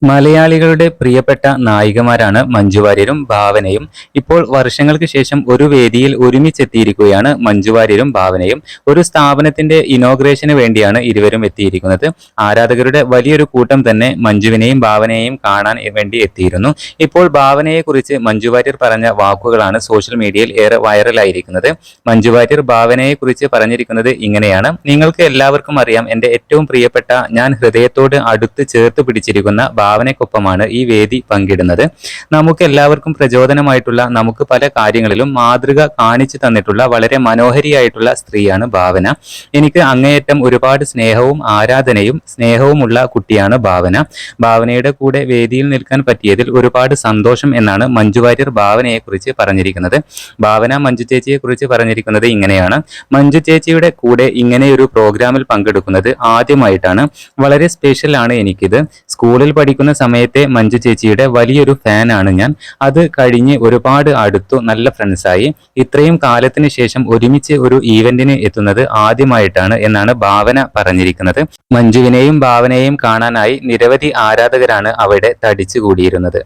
മലയാളികളുടെ പ്രിയപ്പെട്ട നായികമാരാണ് മഞ്ജു വാര്യരും ഭാവനയും. ഇപ്പോൾ വർഷങ്ങൾക്ക് ശേഷം ഒരു വേദിയിൽ ഒരുമിച്ചെത്തിയിരിക്കുകയാണ് മഞ്ജു വാര്യരും ഭാവനയും. ഒരു സ്ഥാപനത്തിന്റെ ഇനോഗ്രേഷന് വേണ്ടിയാണ് ഇരുവരും എത്തിയിരിക്കുന്നത്. ആരാധകരുടെ വലിയൊരു കൂട്ടം തന്നെ മഞ്ജുവിനെയും ഭാവനയെയും കാണാൻ വേണ്ടി എത്തിയിരുന്നു. ഇപ്പോൾ ഭാവനയെക്കുറിച്ച് മഞ്ജു വാര്യർ പറഞ്ഞ വാക്കുകളാണ് സോഷ്യൽ മീഡിയയിൽ ഏറെ വൈറലായിരിക്കുന്നത്. മഞ്ജു വാര്യർ ഭാവനയെക്കുറിച്ച് പറഞ്ഞിരിക്കുന്നത് ഇങ്ങനെയാണ്: നിങ്ങൾക്ക് എല്ലാവർക്കും അറിയാം, എന്റെ ഏറ്റവും പ്രിയപ്പെട്ട, ഞാൻ ഹൃദയത്തോട് അടുത്ത് ചേർത്ത് പിടിച്ചിരിക്കുന്ന ഭാവനയ്ക്കൊപ്പമാണ് ഈ വേദി പങ്കിടുന്നത്. നമുക്ക് എല്ലാവർക്കും പ്രചോദനമായിട്ടുള്ള, നമുക്ക് പല കാര്യങ്ങളിലും മാതൃക കാണിച്ചു തന്നിട്ടുള്ള വളരെ മനോഹരിയായിട്ടുള്ള സ്ത്രീയാണ് ഭാവന. എനിക്ക് അങ്ങേയറ്റം ഒരുപാട് സ്നേഹവുമുള്ള കുട്ടിയാണ് ഭാവന. ഭാവനയുടെ കൂടെ വേദിയിൽ നിൽക്കാൻ പറ്റിയതിൽ ഒരുപാട് സന്തോഷം എന്നാണ് മഞ്ജു വാര്യർ ഭാവനയെക്കുറിച്ച് പറഞ്ഞിരിക്കുന്നത്. ഭാവന മഞ്ജു ചേച്ചിയെ കുറിച്ച് പറഞ്ഞിരിക്കുന്നത് ഇങ്ങനെയാണ്: മഞ്ജു ചേച്ചിയുടെ കൂടെ ഇങ്ങനെയൊരു പ്രോഗ്രാമിൽ പങ്കെടുക്കുന്നത് ആദ്യമായിട്ടാണ്. വളരെ സ്പെഷ്യൽ ആണ് എനിക്കിത്. സ്കൂളിൽ പഠിക്കുന്ന സമയത്തെ മഞ്ജു ചേച്ചിയുടെ വലിയൊരു ഫാനാണ് ഞാൻ. അത് കഴിഞ്ഞ് ഒരുപാട് അടുത്തു, നല്ല ഫ്രണ്ട്സായി. ഇത്രയും കാലത്തിന് ശേഷം ഒരുമിച്ച് ഒരു ഈവന്റിന് എത്തുന്നത് ആദ്യമായിട്ടാണ് എന്നാണ് ഭാവന പറഞ്ഞിരിക്കുന്നത്. മഞ്ജുവിനെയും ഭാവനയെയും കാണാനായി നിരവധി ആരാധകരാണ് അവിടെ തടിച്ചുകൂടിയിരുന്നത്.